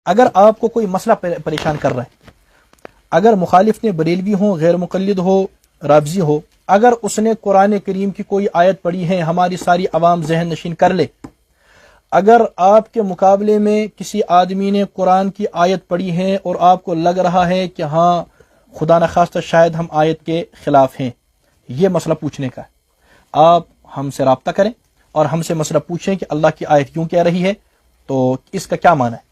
اگر آپ کو کوئی مسئلہ پریشان کر رہا ہے، اگر مخالف نے بریلوی ہو، غیر مقلد ہو، رافضی ہو، اگر اس نے قرآن کریم کی کوئی آیت پڑھی ہے، ہماری ساری عوام ذہن نشین کر لے، اگر آپ کے مقابلے میں کسی آدمی نے قرآن کی آیت پڑھی ہے اور آپ کو لگ رہا ہے کہ ہاں خدا نخواستہ شاید ہم آیت کے خلاف ہیں، یہ مسئلہ پوچھنے کا ہے، آپ ہم سے رابطہ کریں اور ہم سے مسئلہ پوچھیں کہ اللہ کی آیت کیوں کہہ رہی ہے، تو اس کا کیا معنی ہے،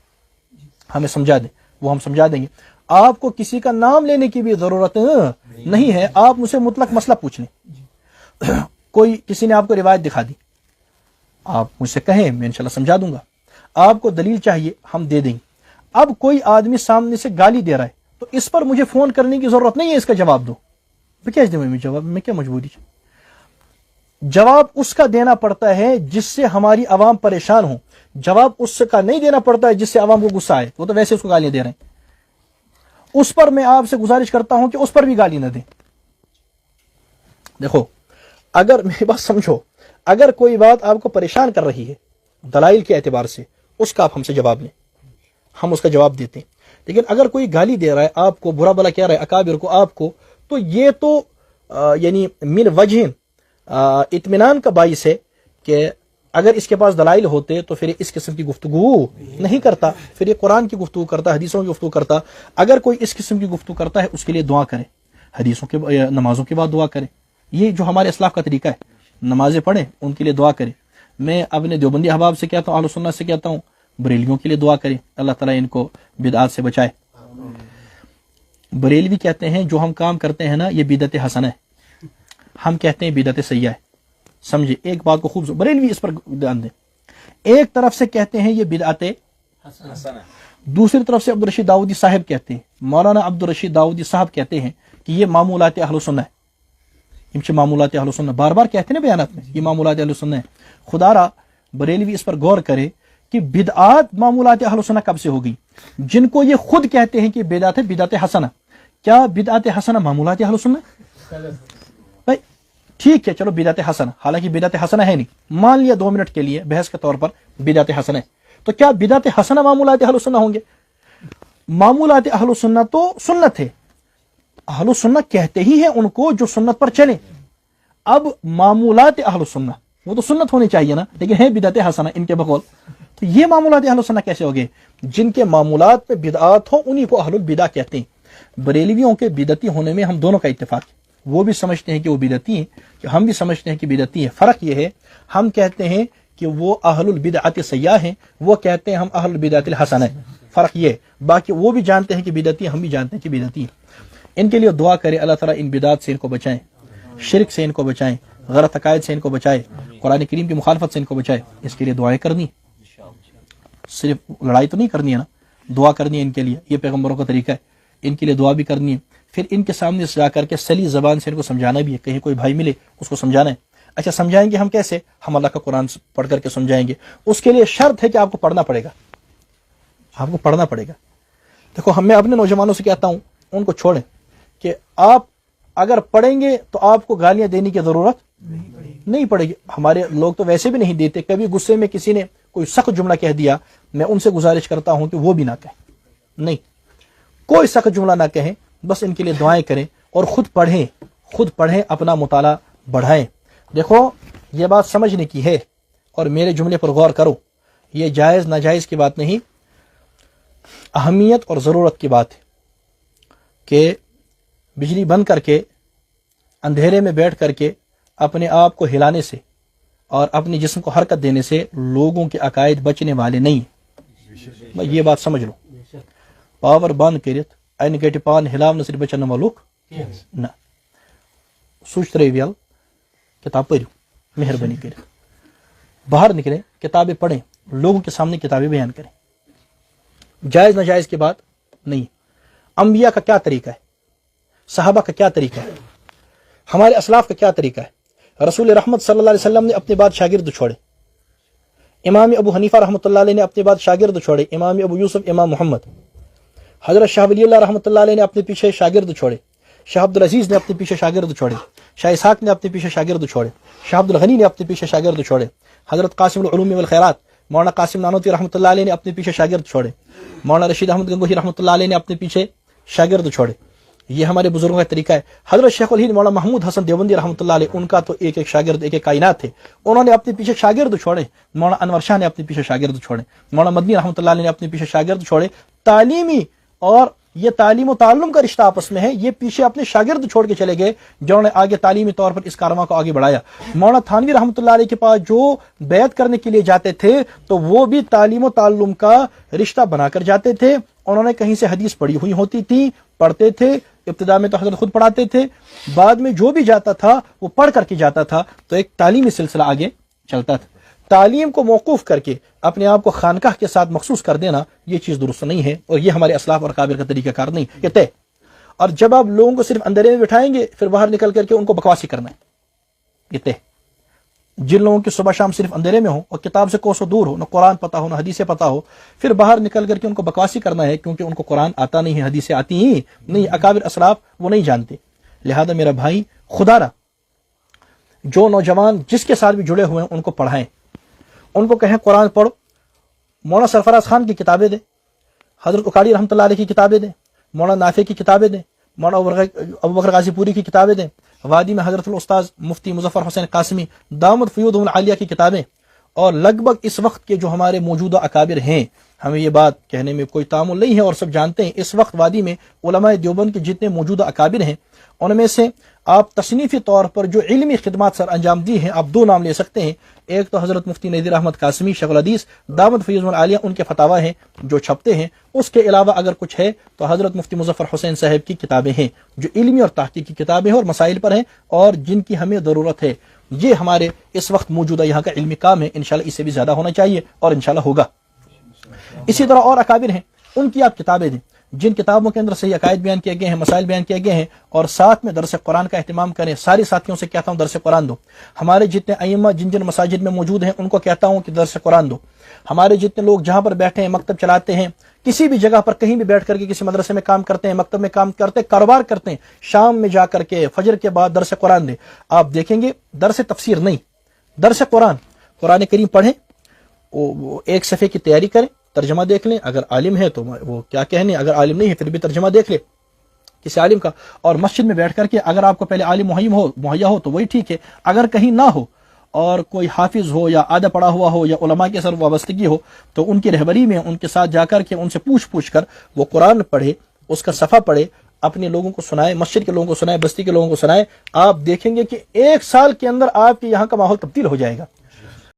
ہمیں سمجھا دیں، وہ ہم سمجھا دیں گے۔ آپ کو کسی کا نام لینے کی بھی ضرورت نہیں ہے، آپ مجھ سے مطلق مسئلہ پوچھ لیں۔ کوئی کسی نے آپ کو روایت دکھا دی، آپ مجھ سے کہیں، میں انشاءاللہ سمجھا دوں گا۔ آپ کو دلیل چاہیے، ہم دے دیں گے۔ اب کوئی آدمی سامنے سے گالی دے رہا ہے تو اس پر مجھے فون کرنے کی ضرورت نہیں ہے، اس کا جواب دو۔ میں کیا دوں جواب، میں کیا مجبوری ہے؟ جواب اس کا دینا پڑتا ہے جس سے ہماری عوام پریشان ہو، جواب اس کا نہیں دینا پڑتا ہے جس سے عوام کو غصہ آئے، وہ تو ویسے اس کو گالیاں دے رہے ہیں۔ اس پر میں آپ سے گزارش کرتا ہوں کہ اس پر بھی گالی نہ دیں۔ دیکھو، اگر میری بات سمجھو، اگر کوئی بات آپ کو پریشان کر رہی ہے دلائل کے اعتبار سے، اس کا آپ ہم سے جواب لیں، ہم اس کا جواب دیتے ہیں۔ لیکن اگر کوئی گالی دے رہا ہے آپ کو، برا بلا کہہ رہا ہے اکابر کو، آپ کو، تو یہ تو یعنی من وجہ اطمینان کا باعث ہے کہ اگر اس کے پاس دلائل ہوتے تو پھر اس قسم کی گفتگو نہیں کرتا، پھر یہ قرآن کی گفتگو کرتا، حدیثوں کی گفتگو کرتا۔ اگر کوئی اس قسم کی گفتگو کرتا ہے اس کے لیے دعا کرے، حدیثوں کے نمازوں کے بعد دعا کرے، یہ جو ہمارے اسلاف کا طریقہ ہے، نمازیں پڑھیں ان کے لیے دعا کرے۔ میں اپنے دیوبندی احباب سے کہتا ہوں، اہل سنت سے کہتا ہوں، بریلویوں کے لیے دعا کریں، اللہ تعالیٰ ان کو بدعات سے بچائے۔ بریلوی کہتے ہیں جو ہم کام کرتے ہیں نا یہ بدعت حسنہ ہے، ہم کہتے ہیں بدعت سیئہ ہے۔ سمجھے ایک بات کو خوب، بریلوی اس پر دھیان دیں، ایک طرف سے کہتے ہیں یہ بدعت حسنہ، دوسری طرف سے عبدالرشید داؤدی صاحب کہتے ہیں، مولانا عبدالرشید داؤدی صاحب کہتے ہیں کہ یہ معمولات اہل سنہ ہے، یہ معمولات اہل سنہ، بار بار کہتے ہیں نا بیانات میں، یہ معمولات اہل سنہ ہے۔ خدا را بریلوی اس پر غور کرے کہ بدعات معمولات اہل سنہ کب سے ہو گئی، جن کو یہ خود کہتے ہیں کہ بدعت ہے، بدعت حسنہ۔ کیا بدعت حسنہ معمولات اہل سنہ؟ بھائی ٹھیک ہے، چلو بدعت حسنہ، حالانکہ بدعت حسنہ ہے نہیں، مان لیا 2 منٹ کے لیے بحث کے طور پر بدعت حسنہ ہے، تو کیا بدعت حسنہ معمولات اہل سنہ ہوں گے؟ معمولات اہل سنہ تو سنت ہے، اہل سنہ کہتے ہی ہیں ان کو جو سنت پر چلے۔ اب معمولات اہل سنہ وہ تو سنت ہونی چاہیے نا، لیکن ہے بدعت حسنہ ان کے بقول، تو یہ معمولات اہل سنہ کیسے ہو گئے؟ جن کے معمولات میں بدعات ہوں انہی کو اہل البدع کہتے ہیں۔ بریلویوں کے بدعتی ہونے میں ہم دونوں کا اتفاق ہے، وہ بھی سمجھتے ہیں کہ وہ بدعتی ہیں، کہ ہم بھی سمجھتے ہیں کہ بدعتی ہیں۔ فرق یہ ہے ہم کہتے ہیں کہ وہ اہل البدعۃ سیئہ ہیں، وہ کہتے ہیں ہم اہل البدعۃ الحسنہ ہیں، فرق یہ ہے۔ باقی وہ بھی جانتے ہیں کہ بدعتی ہیں، ہم بھی جانتے ہیں کہ بدعتی ہیں۔ ان کے لیے دعا کرے اللہ تعالیٰ ان بدعات سے ان کو بچائیں، شرک سے ان کو بچائیں، غلط عقائد سے ان کو بچائے، قرآن کریم کی مخالفت سے ان کو بچائے۔ اس کے لیے دعائیں کرنی، صرف لڑائی تو نہیں کرنی ہے نا، دعا کرنی ہے ان کے لیے، یہ پیغمبروں کا طریقہ ہے، ان کے لیے دعا بھی کرنی ہے۔ پھر ان کے سامنے جا کر کے سلی زبان سے ان کو سمجھانا بھی ہے، کہیں کوئی بھائی ملے اس کو سمجھانا ہے۔ اچھا سمجھائیں گے ہم کیسے؟ ہم اللہ کا قرآن پڑھ کر کے سمجھائیں گے، اس کے لیے شرط ہے کہ آپ کو پڑھنا پڑے گا، آپ کو پڑھنا پڑے گا۔ دیکھو میں اپنے نوجوانوں سے کہتا ہوں ان کو چھوڑیں کہ آپ اگر پڑھیں گے تو آپ کو گالیاں دینے کی ضرورت نہیں پڑے گی۔ ہمارے لوگ تو ویسے بھی نہیں دیتے، کبھی غصے میں کسی نے کوئی سخت جملہ کہہ دیا، میں ان سے گزارش کرتا ہوں کہ وہ بھی نہ کہیں، نہیں کوئی سخت جملہ نہ کہیں، بس ان کے لیے دعائیں کریں اور خود پڑھیں، اپنا مطالعہ بڑھائیں۔ دیکھو یہ بات سمجھنے کی ہے اور میرے جملے پر غور کرو، یہ جائز ناجائز کی بات نہیں، اہمیت اور ضرورت کی بات ہے کہ بجلی بند کر کے اندھیرے میں بیٹھ کر کے اپنے آپ کو ہلانے سے اور اپنے جسم کو حرکت دینے سے لوگوں کے عقائد بچنے والے نہیں ہیں، یہ بات سمجھ لو۔ پاور بند کرت این گٹ پان ہلاؤ سے بچن والوک نہ سوچ ترٛٲیِو یل، کتاب پڑھو مہربانی کر، باہر نکلیں کتابیں پڑھیں، لوگوں کے سامنے کتابیں بیان کریں، جائز ناجائز کی بات نہیں۔ انبیاء کا کیا طریقہ ہے، صحابہ کا کیا طریقہ ہے، ہمارے اسلاف کا کیا طریقہ ہے؟ رسول رحمت صلی اللہ علیہ وسلم نے اپنے بعد شاگرد چھوڑے، امام ابو حنیفہ رحمۃ اللہ علیہ نے اپنے بعد شاگرد چھوڑے، امام ابو یوسف، امام محمد، حضرت شاہ ولی اللہ رحمۃ اللہ علیہ نے اپنے پیچھے شاگرد چھوڑے، شاہ عبدالعزیز نے اپنے پیچھے شاگرد چھوڑے، شاہ اسحاق نے اپنے پیچھے شاگرد چھوڑے، شاہ عبد الغنی نے اپنے پیچھے شاگرد چھوڑے، حضرت قاسم العلوم والخیرات مولانا قاسم نانوتوی رحمۃ اللہ علیہ نے اپنے پیچھے شاگرد چھوڑے، مولانا رشید احمد گنگوہی رحمۃ اللہ علیہ نے اپنے پیچھے شاگرد چھوڑے. یہ ہمارے بزرگوں کا طریقہ ہے. حضرت شیخ الہند مولانا محمود حسن دیوبندی رحمۃ اللہ علیہ، ان کا تو ایک ایک شاگرد ایک ایک کائنات تھے، انہوں نے اپنے پیچھے شاگرد چھوڑے. مولانا انور شاہ نے اپنے پیچھے شاگرد چھوڑے، مولانا مدنی رحمۃ اللہ علیہ نے اپنے پیچھے شاگرد چھوڑے. تعلیمی اور یہ تعلیم و تعلم کا رشتہ آپس میں ہے، یہ پیچھے اپنے شاگرد چھوڑ کے چلے گئے جنہوں نے آگے تعلیمی طور پر اس کارواں کو آگے بڑھایا. مولانا تھانوی رحمۃ اللہ علیہ کے پاس جو بیعت کرنے کے لیے جاتے تھے تو وہ بھی تعلیم و تعلم کا رشتہ بنا کر جاتے تھے. انہوں نے کہیں سے حدیث پڑھی ہوئی ہوتی تھی، پڑھتے تھے، ابتدا میں تو حضرت خود پڑھاتے تھے، بعد میں جو بھی جاتا تھا وہ پڑھ کر کے جاتا تھا، تو ایک تعلیمی سلسلہ آگے چلتا تھا. تعلیم کو موقوف کر کے اپنے آپ کو خانقاہ کے ساتھ مخصوص کر دینا یہ چیز درست نہیں ہے، اور یہ ہمارے اسلاف اور اکابر کا طریقہ کار نہیں یہ طے. اور جب آپ لوگوں کو صرف اندھیرے میں بٹھائیں گے پھر باہر نکل کر کے ان کو بکواسی کرنا ہے، یہ طے. جن لوگوں کی صبح شام صرف اندھیرے میں ہو اور کتاب سے کوسوں دور ہو، نہ قرآن پتہ ہو نہ حدیثیں پتہ ہو، پھر باہر نکل کر کے ان کو بکواسی کرنا ہے، کیونکہ ان کو قرآن آتا نہیں ہے، حدیثیں آتی ہی نہیں. اکابر اسلاف وہ نہیں جانتے. لہذا میرا بھائی خدا را، جو نوجوان جس کے ساتھ بھی جڑے ہوئے ہیں ان کو پڑھائیں، ان کو کہیں قرآن پڑھو. مولانا سرفراز خان کی کتابیں دیں، حضرت اکاڑی رحمۃ اللہ علیہ کی کتابیں دیں، مولانا نافع کی کتابیں دیں، مولانا ابو بکر غازی پوری کی کتابیں دیں، وادی میں حضرت الاستاذ مفتی مظفر حسین قاسمی دامت فیوضہم العالیہ کی کتابیں. اور لگ بھگ اس وقت کے جو ہمارے موجودہ اکابر ہیں، ہمیں یہ بات کہنے میں کوئی تعامل نہیں ہے اور سب جانتے ہیں، اس وقت وادی میں علماء دیوبند کے جتنے موجودہ اکابر ہیں ان میں سے آپ تصنیفی طور پر جو علمی خدمات سر انجام دی ہیں آپ دو نام لے سکتے ہیں. ایک تو حضرت مفتی نذیر احمد قاسمی شیخ الحدیث دامت فیوضہم العالیہ، ان کے فتاوی ہیں جو چھپتے ہیں. اس کے علاوہ اگر کچھ ہے تو حضرت مفتی مظفر حسین صاحب کی کتابیں ہیں جو علمی اور تحقیقی کتابیں ہیں اور مسائل پر ہیں اور جن کی ہمیں ضرورت ہے. یہ ہمارے اس وقت موجودہ یہاں کا علمی کام ہے، انشاءاللہ اس سے بھی زیادہ ہونا چاہیے اور انشاءاللہ ہوگا. اسی طرح اور اکابر ہیں، ان کی آپ کتابیں دیں جن کتابوں کے اندر صحیح عقائد بیان کیے گئے ہیں، مسائل بیان کیے گئے ہیں، اور ساتھ میں درس قرآن کا اہتمام کریں. سارے ساتھیوں سے کہتا ہوں درس قرآن دو. ہمارے جتنے ائمہ جن جن مساجد میں موجود ہیں ان کو کہتا ہوں کہ درس قرآن دو. ہمارے جتنے لوگ جہاں پر بیٹھے ہیں، مکتب چلاتے ہیں، کسی بھی جگہ پر کہیں بھی بیٹھ کر کے کسی مدرسے میں کام کرتے ہیں، مکتب میں کام کرتے ہیں، کاروبار کرتے ہیں، شام میں جا کر کے فجر کے بعد درس قرآن دیں. آپ دیکھیں گے درس تفسیر نہیں، درس قرآن کریم پڑھیں، ایک صفحے کی تیاری کریں، ترجمہ دیکھ لیں. اگر عالم ہے تو وہ کیا کہنے، اگر عالم نہیں ہے پھر بھی ترجمہ دیکھ لیں کسی عالم کا. اور مسجد میں بیٹھ کر کے اگر آپ کو پہلے عالم مہیا ہو تو وہی ٹھیک ہے. اگر کہیں نہ ہو اور کوئی حافظ ہو یا آدھا پڑھا ہوا ہو یا علماء کے ساتھ وابستگی ہو تو ان کی رہبری میں ان کے ساتھ جا کر کے ان سے پوچھ کر وہ قرآن پڑھے، اس کا صفحہ پڑھے، اپنے لوگوں کو سنائے، مسجد کے لوگوں کو سنائے، بستی کے لوگوں کو سنائے. آپ دیکھیں گے کہ 1 سال کے اندر آپ کے یہاں کا ماحول تبدیل ہو جائے گا.